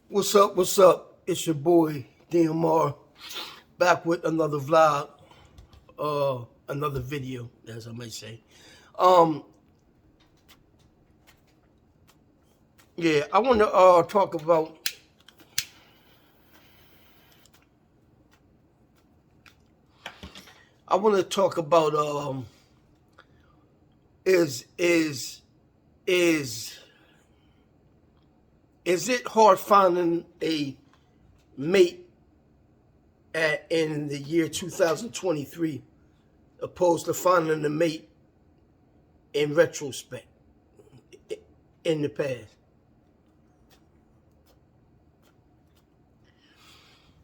What's up? What's up? It's your boy DMR back with another vlog, another video, as I may say. Um, yeah, I want to talk about. I want to talk about is is is is it hard finding a mate in the year 2023 opposed to finding a mate in retrospect in the past?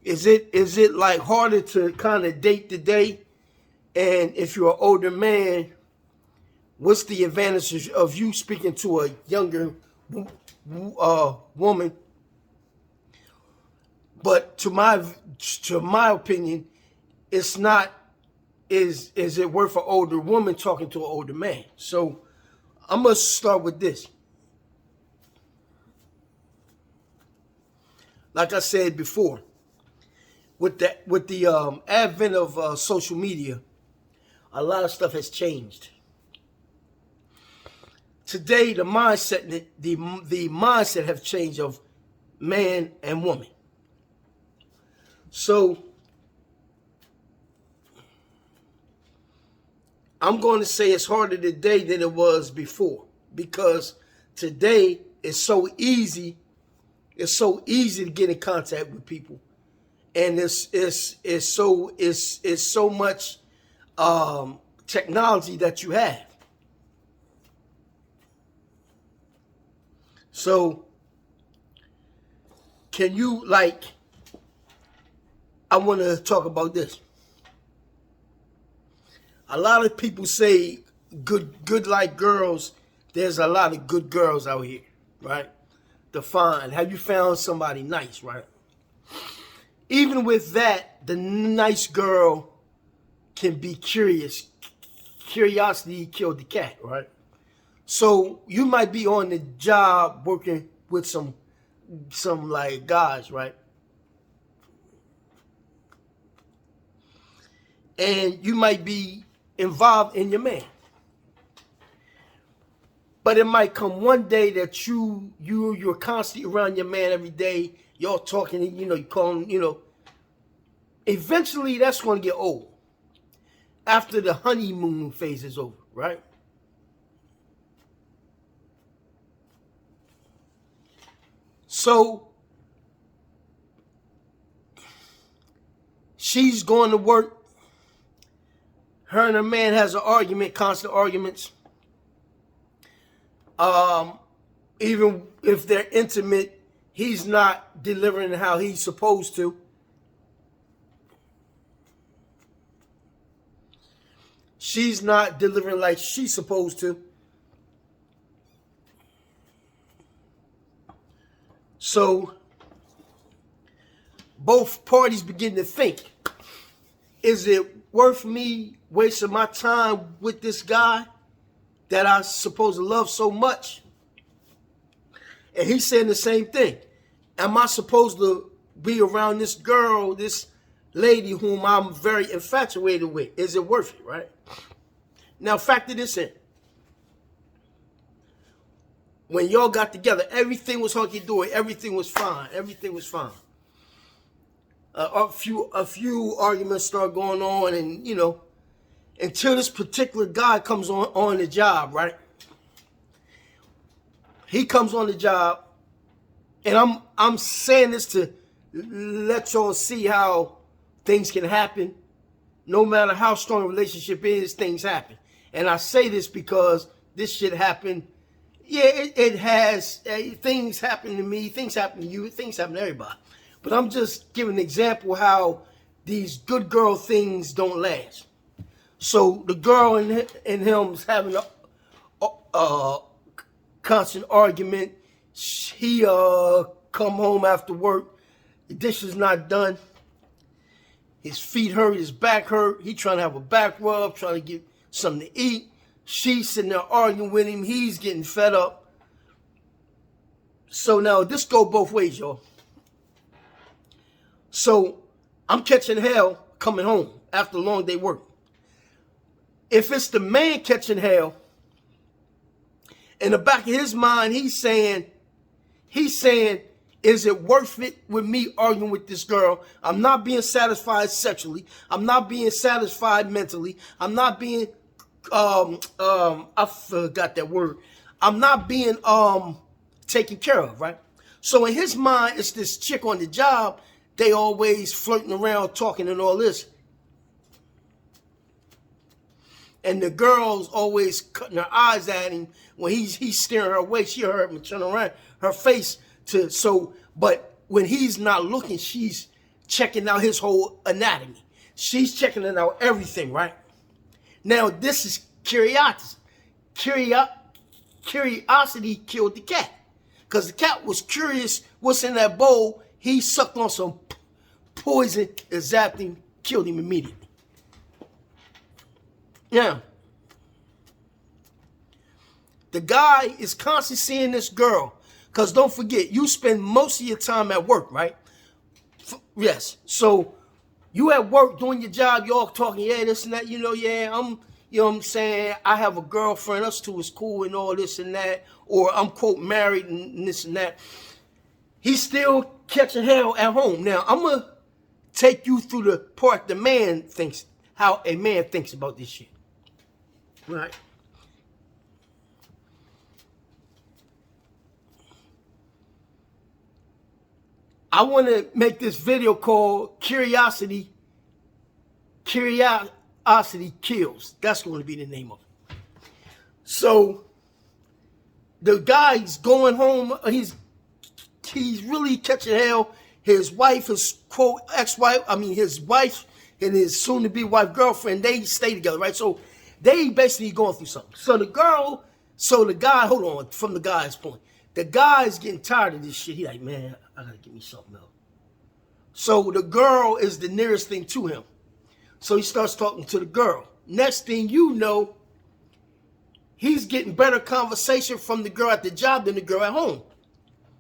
Is it like harder to kind of date today? And if you're an older man, what's the advantages of you speaking to a younger woman? But to my opinion, it's not. Is it worth an older woman talking to an older man? So I'm gonna start with this. Like I said before, with the advent of social media, a lot of stuff has changed. Today, the mindset have changed of man and woman. So I'm going to say it's harder today than it was before, because today it's so easy. It's so easy to get in contact with people, and it's so much technology that you have. So can you, like, I want to talk about this. A lot of people say good like girls. There's a lot of good girls out here, right? Define. Have you found somebody nice, right? Even with that, the nice girl can be curious. Curiosity killed the cat, right? So you might be on the job working with some like guys, right? And you might be involved in your man. But it might come one day that you're constantly around your man every day. Y'all talking, and you call him, eventually that's going to get old. After the honeymoon phase is over, right? So she's going to work. Her and her man has an argument, constant arguments. Even if they're intimate, he's not delivering how he's supposed to. She's not delivering like she's supposed to. So both parties begin to think, is it worth me wasting my time with this guy that I supposed to love so much? And he's saying the same thing. Am I supposed to be around this girl, this lady whom I'm very infatuated with? Is it worth it, right? Now factor this in. When y'all got together, everything was hunky-dory. Everything was fine. Everything was fine. A few arguments start going on, and until this particular guy comes on the job, right? He comes on the job, and I'm saying this to let y'all see how things can happen. No matter how strong a relationship is, things happen. And I say this because this shit happened. Yeah, it has. Things happen to me. Things happen to you. Things happen to everybody. But I'm just giving an example how these good girl things don't last. So the girl and him's having a constant argument. He come home after work. The dishes not done. His feet hurt. His back hurt. He trying to have a back rub, trying to get something to eat. She's sitting there arguing with him. He's getting fed up. So now this go both ways, y'all. So I'm catching hell coming home after a long day work. If it's the man catching hell, in the back of his mind, he's saying, is it worth it with me arguing with this girl? I'm not being satisfied sexually. I'm not being satisfied mentally. I'm not being, I forgot that word. I'm not being taken care of, right? So in his mind, it's this chick on the job. They always flirting around, talking and all this. And the girl's always cutting her eyes at him when he's staring her away. She heard him turn around her face but when he's not looking, she's checking out his whole anatomy. She's checking it out everything, right? Now, this is curiosity. Curiosity killed the cat. Because the cat was curious what's in that bowl. He sucked on some poison and zapped him, killed him immediately. Now, the guy is constantly seeing this girl. Because don't forget, you spend most of your time at work, right? Yes. So you at work doing your job, you all talking, yeah, this and that, you know what I'm saying? I have a girlfriend, us two is cool and all this and that. Or I'm, quote, married and this and that. He's still catching hell at home. Now, I'm going to take you through the part the man thinks, how a man thinks about this shit. Right? I want to make this video called Curiosity Kills. That's going to be the name of it. So the guy's going home. He's really catching hell. His wife, his quote ex-wife, his wife and his soon-to-be wife girlfriend, they stay together, right? So they basically going through something. So the guy, hold on, from the guy's point, the guy's getting tired of this shit. He like, man, I gotta get me something else. So the girl is the nearest thing to him. So he starts talking to the girl. Next thing you know, he's getting better conversation from the girl at the job than the girl at home.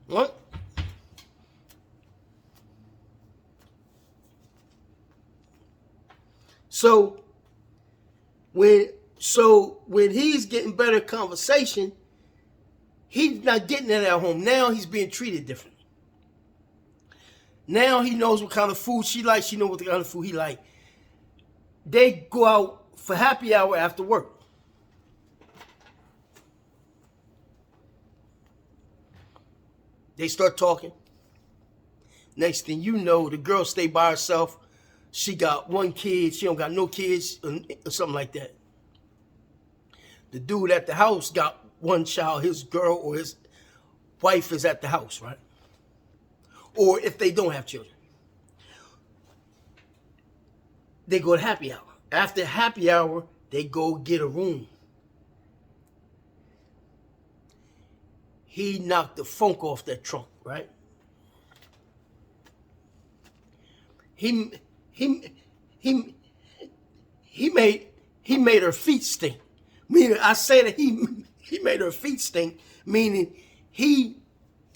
What? So when he's getting better conversation, he's not getting it at home. Now he's being treated differently. Now he knows what kind of food she likes. She knows what kind of food he likes. They go out for happy hour after work. They start talking. Next thing you know, the girl stay by herself. She got one kid. She don't got no kids or something like that. The dude at the house got one child. His girl or his wife is at the house, right? Or if they don't have children. They go to happy hour. After happy hour, they go get a room. He knocked the funk off that trunk, right? He made her feet stink. Meaning, I say that he made her feet stink, meaning he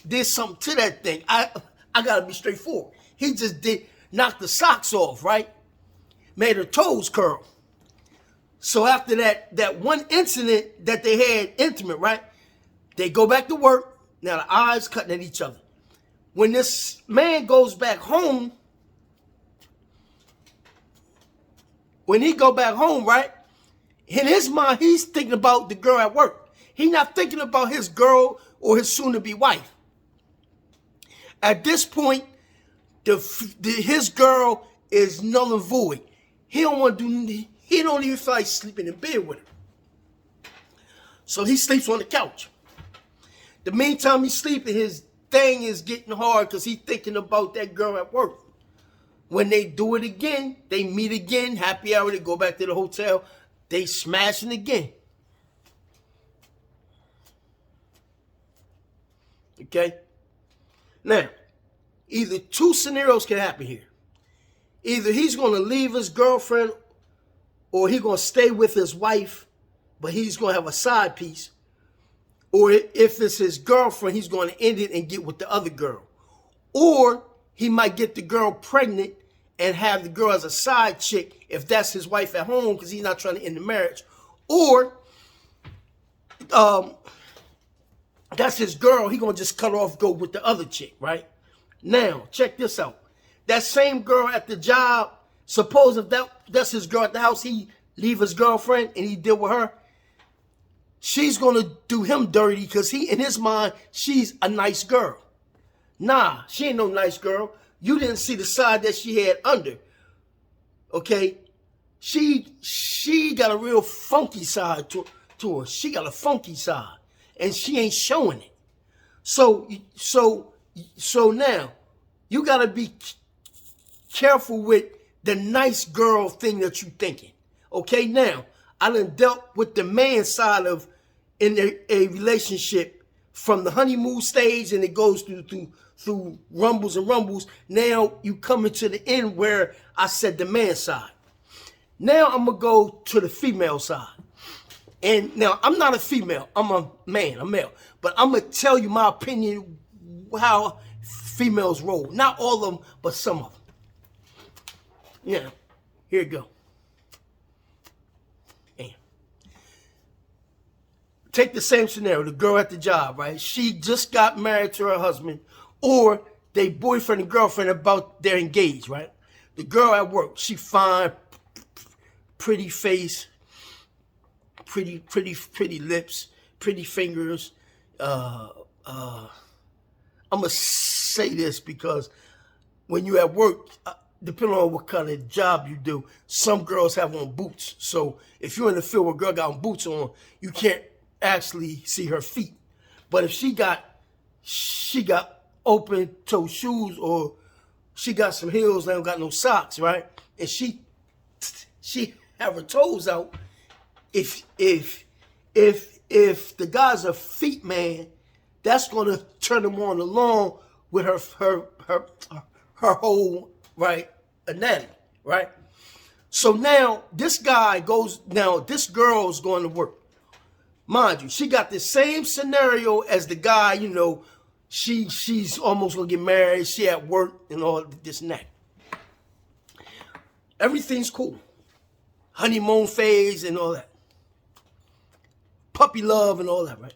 did something to that thing. I gotta be straightforward. He just knocked the socks off, right? Made her toes curl. So after that one incident that they had intimate, right? They go back to work. Now the eyes cutting at each other. When this man goes back home, when he go back home, right? In his mind, he's thinking about the girl at work. He's not thinking about his girl or his soon-to-be wife. At this point, his girl is null and void. He don't even feel like sleeping in bed with her. So he sleeps on the couch. The meantime he's sleeping, his thing is getting hard because he's thinking about that girl at work. When they do it again, they meet again, happy hour, they go back to the hotel, they smashing again. Okay? Now, either two scenarios can happen here. Either he's going to leave his girlfriend or he's going to stay with his wife, but he's going to have a side piece. Or if it's his girlfriend, he's going to end it and get with the other girl. Or he might get the girl pregnant and have the girl as a side chick if that's his wife at home because he's not trying to end the marriage. Or that's his girl. He going to just cut off, go with the other chick, right? Now, check this out. That same girl at the job, suppose if that's his girl at the house, he leave his girlfriend and he deal with her, she's going to do him dirty because in his mind, she's a nice girl. Nah, she ain't no nice girl. You didn't see the side that she had under. Okay? She got a real funky side to her. She got a funky side. And she ain't showing it. So now, you got to be careful with the nice girl thing that you thinking. Okay? Now, I done dealt with the man side of in a relationship from the honeymoon stage, and it goes through rumbles and rumbles. Now you coming to the end where I said the man side. Now I'm gonna go to the female side. And now I'm not a female, I'm a man, a male. But I'm gonna tell you my opinion how females roll. Not all of them, but some of them. Yeah, here you go. Take the same scenario, the girl at the job, right? She just got married to her husband, or they boyfriend and girlfriend they're engaged, right? The girl at work, she fine, pretty face, pretty lips, pretty fingers. I'm gonna say this because when you at work, depending on what kind of job you do, some girls have on boots. So if you're in the field where a girl got on boots on, you can't actually see her feet. But if she got open toe shoes, or she got some heels that don't got no socks, right? And she have her toes out. If the guy's a feet man, that's gonna turn him on along with her whole right anatomy, right? So now this girl's going to work. Mind you, she got the same scenario as the guy, you know, she's almost gonna get married, she at work and all this and that. Everything's cool. Honeymoon phase and all that. Puppy love and all that, right?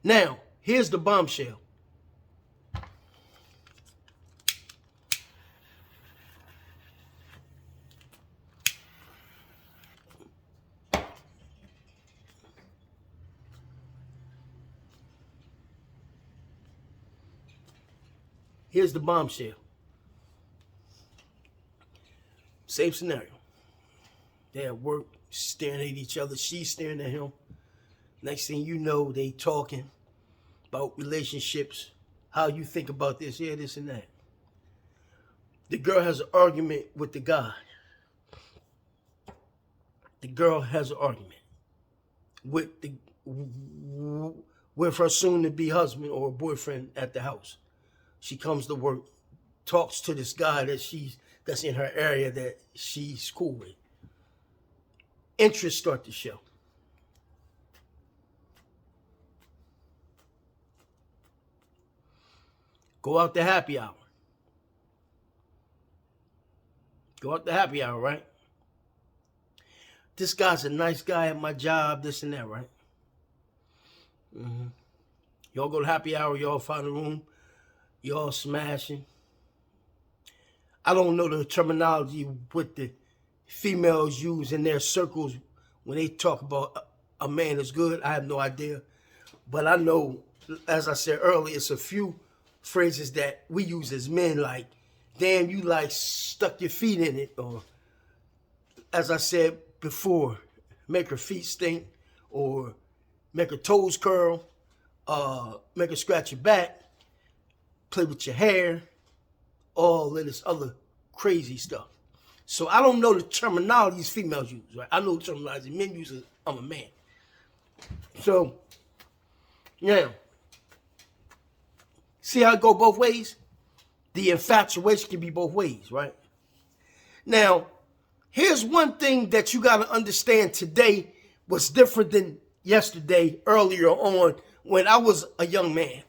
Now, here's the bombshell. Here's the bombshell. Same scenario. They at work, staring at each other. She's staring at him. Next thing you know, they talking about relationships. How you think about this, yeah, this and that. The girl has an argument with the guy. The girl has an argument with her soon-to-be husband or boyfriend at the house. She comes to work, talks to this guy that's in her area that she's cool with. Interests start to show. Go out to happy hour. Go out to happy hour, right? This guy's a nice guy at my job, this and that, right? Y'all go to happy hour, y'all find a room. Y'all smashing. I don't know the terminology what the females use in their circles when they talk about a man that's good. I have no idea. But I know, as I said earlier, it's a few phrases that we use as men, like, damn, you like stuck your feet in it. Or, as I said before, make her feet stink. Or make her toes curl. Make her scratch your back. Play with your hair, all of this other crazy stuff. So I don't know the terminologies females use, right? I know the terminology men use. I'm a man. So, now, see how it go both ways? The infatuation can be both ways, right? Now, here's one thing that you got to understand today was different than yesterday, earlier on, when I was a young man.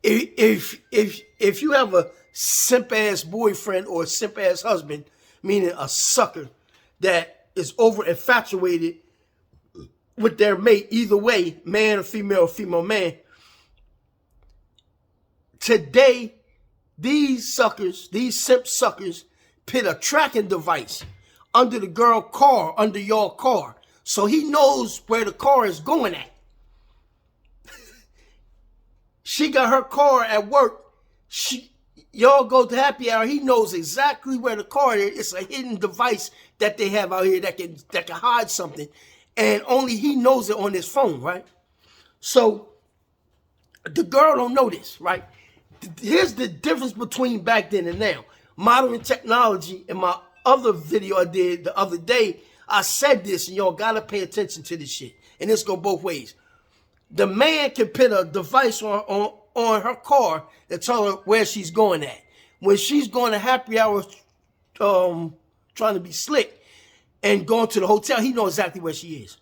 if you have a simp ass boyfriend or a simp ass husband, meaning a sucker that is over infatuated with their mate, either way, man or female man, today these suckers, these simp suckers, put a tracking device under the girl car, under your car, so he knows where the car is going at. She got her car at work. Y'all go to happy hour. He knows exactly where the car is. It's a hidden device that they have out here that can hide something, and only he knows it on his phone, right? So the girl don't know this, right? Here's the difference between back then and now. Modern technology. In my other video I did the other day, I said this, and y'all gotta pay attention to this shit. And this go both ways. The man can put a device on her car that tell her where she's going at. When she's going to happy hour, trying to be slick and going to the hotel, he knows exactly where she is.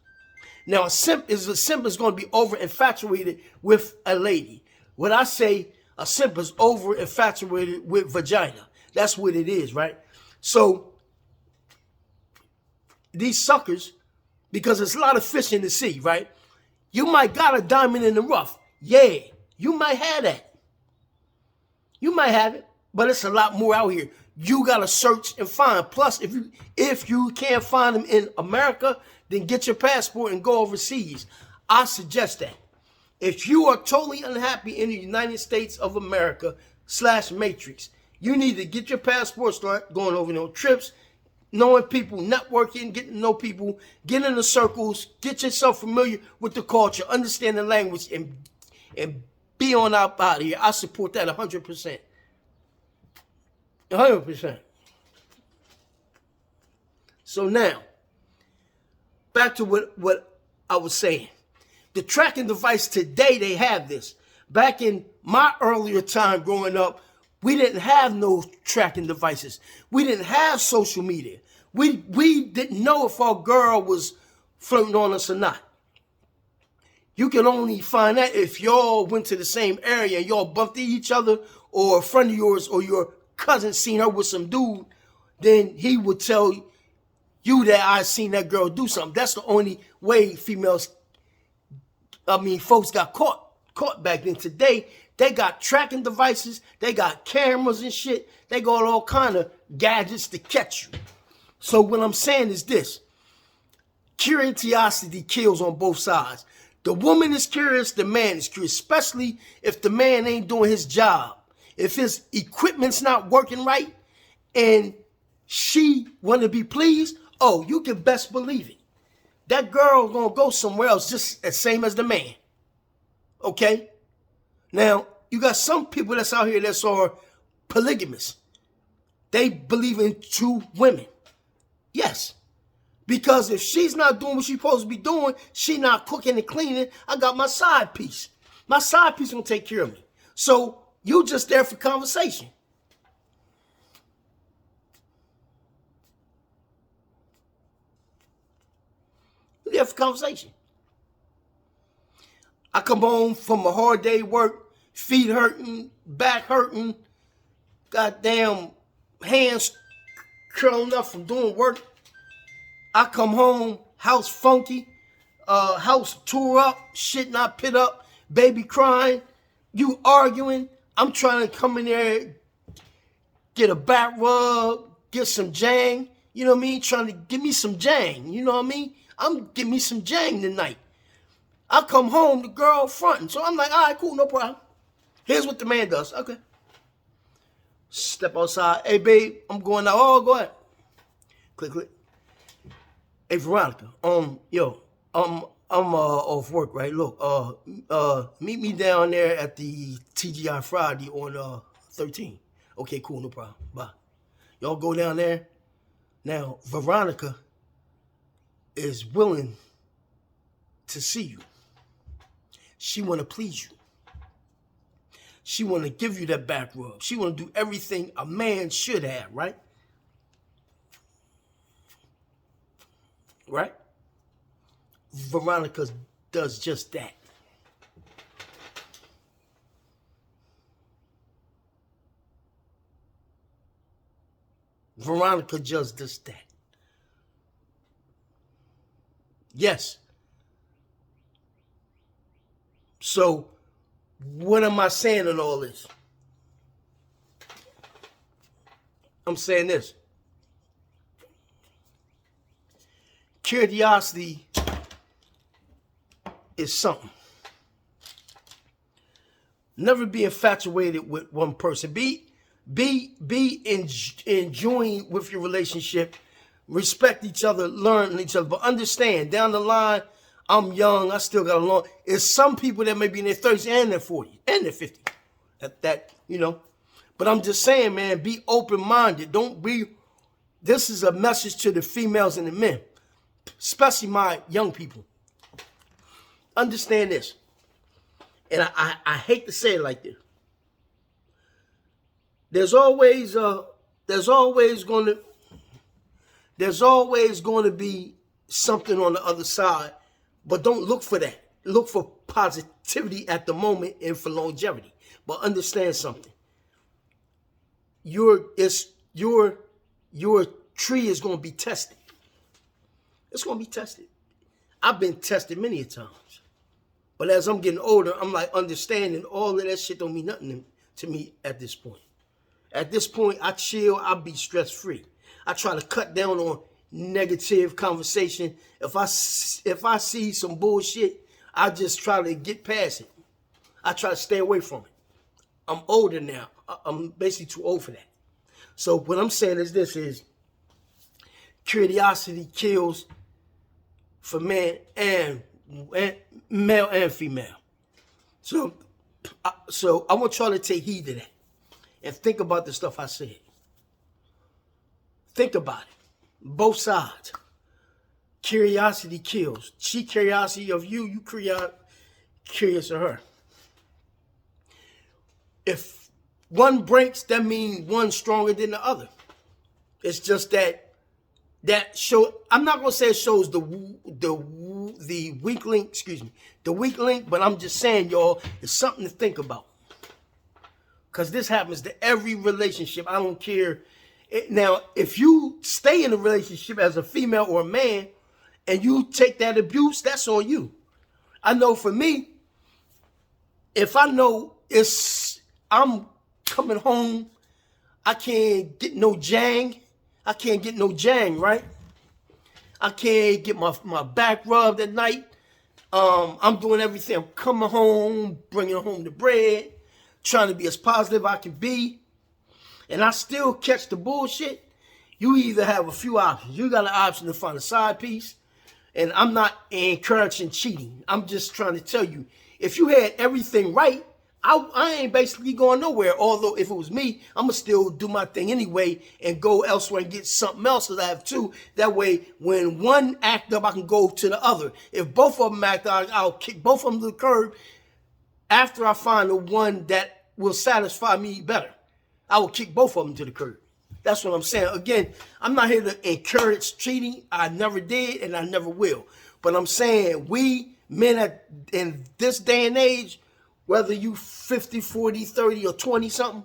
Now, a simp is going to be over infatuated with a lady. When I say a simp is over infatuated with vagina, that's what it is, right? So these suckers, because there's a lot of fish in the sea, right? You might got a diamond in the rough. Yeah, you might have that. You might have it, but it's a lot more out here. You got to search and find. Plus, if you can't find them in America, then get your passport and go overseas. I suggest that. If you are totally unhappy in the United States of America /Matrix, you need to get your passport, start going over trips, knowing people, networking, getting to know people, get in the circles, get yourself familiar with the culture, understand the language, and be on out of here. I support that 100%. 100%. So now, back to what I was saying. The tracking device today, they have this. Back in my earlier time growing up, we didn't have no tracking devices. We didn't have social media. We didn't know if our girl was flirting on us or not. You can only find that if y'all went to the same area and y'all bumped into each other, or a friend of yours or your cousin seen her with some dude, then he would tell you that I seen that girl do something. That's the only way folks got caught back then. Today, they got tracking devices, they got cameras and shit, they got all kind of gadgets to catch you. So what I'm saying is this: curiosity kills on both sides. The woman is curious, the man is curious, especially if the man ain't doing his job. If his equipment's not working right and she want to be pleased, oh, you can best believe it. That girl gonna go somewhere else just as same as the man. Okay? Now, you got some people that's out here that's are polygamous. They believe in 2 women. Yes. Because if she's not doing what she's supposed to be doing, she not cooking and cleaning, I got my side piece. My side piece gonna take care of me. So you just there for conversation. You there for conversation. I come home from a hard day work, feet hurting, back hurting, goddamn hands curling up from doing work. I come home, house funky, house tore up, shit not pit up, baby crying, you arguing. I'm trying to come in there, get a back rub, get some jang, you know what I mean? Trying to give me some jang, you know what I mean? I'm give me some jang tonight. I come home, the girl fronting. So I'm like, all right, cool, no problem. Here's what the man does. Okay. Step outside. Hey, babe, I'm going out. Oh, go ahead. Click, click. Hey, Veronica, I'm off work, right? Look, meet me down there at the TGI Friday on 13. Okay, cool, no problem. Bye. Y'all go down there. Now, Veronica is willing to see you. She want to please you. She want to give you that back rub. She want to do everything a man should have, right? Right? Veronica does just that. Veronica just does that. Yes. So, what am I saying in all this? I'm saying this. Curiosity is something. Never be infatuated with one person. Be enjoying with your relationship. Respect each other, learn each other. But understand, down the line, I'm young, I still got a long. It's some people that may be in their 30s and their 40s and their 50s. That, you know. But I'm just saying, man, be open-minded. Don't be. This is a message to the females and the men, especially my young people. Understand this. And I hate to say it like this. There's always going to be something on the other side, but don't look for that. Look for positivity at the moment and for longevity. But understand something. Your tree is going to be tested. It's going to be tested. I've been tested many a times. But as I'm getting older, I'm like understanding all of that shit don't mean nothing to me at this point. At this point, I chill, I be stress-free. I try to cut down on negative conversation. If I see some bullshit, I just try to get past it. I try to stay away from it. I'm older now. I'm basically too old for that. So what I'm saying is this is curiosity kills for man and male and female. So I want y'all to take heed of that and think about the stuff I said. Think about it. Both sides. Curiosity kills. She curiosity of you, you curious of her. If one breaks, that means one's stronger than the other. It's just that show. I'm not gonna say it shows the weak link. Excuse me, the weak link. But I'm just saying, y'all, it's something to think about. Cause this happens to every relationship. I don't care. Now, if you stay in a relationship as a female or a man, and you take that abuse, that's on you. I know for me, if I know I'm coming home, I can't get no jang. I can't get no jang, right? I can't get my back rubbed at night. I'm doing everything. I'm coming home, bringing home the bread, trying to be as positive I can be, and I still catch the bullshit. You either have a few options. You got an option to find a side piece, and I'm not encouraging cheating. I'm just trying to tell you, if you had everything right, I ain't basically going nowhere. Although if it was me, I'm going to still do my thing anyway and go elsewhere and get something else because I have two. That way, when one act up, I can go to the other. If both of them act up, I'll kick both of them to the curb after I find the one that will satisfy me better. I will kick both of them to the curb. That's what I'm saying. Again, I'm not here to encourage cheating. I never did and I never will. But I'm saying we men in this day and age, whether you 50, 40, 30, or 20 something,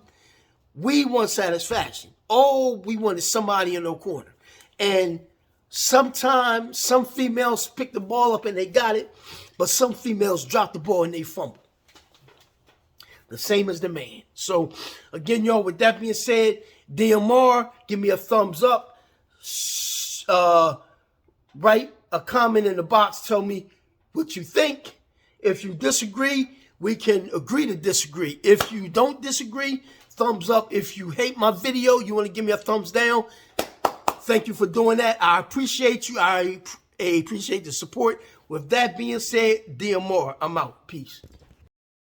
we want satisfaction. All we want is somebody in their corner. And sometimes some females pick the ball up and they got it, but some females drop the ball and they fumble. The same as the man. So again, y'all, with that being said, DMR, give me a thumbs up. Write a comment in the box. Tell me what you think. If you disagree, we can agree to disagree. If you don't disagree, thumbs up. If you hate my video, you want to give me a thumbs down. Thank you for doing that. I appreciate you. I appreciate the support. With that being said, DMR, I'm out. Peace.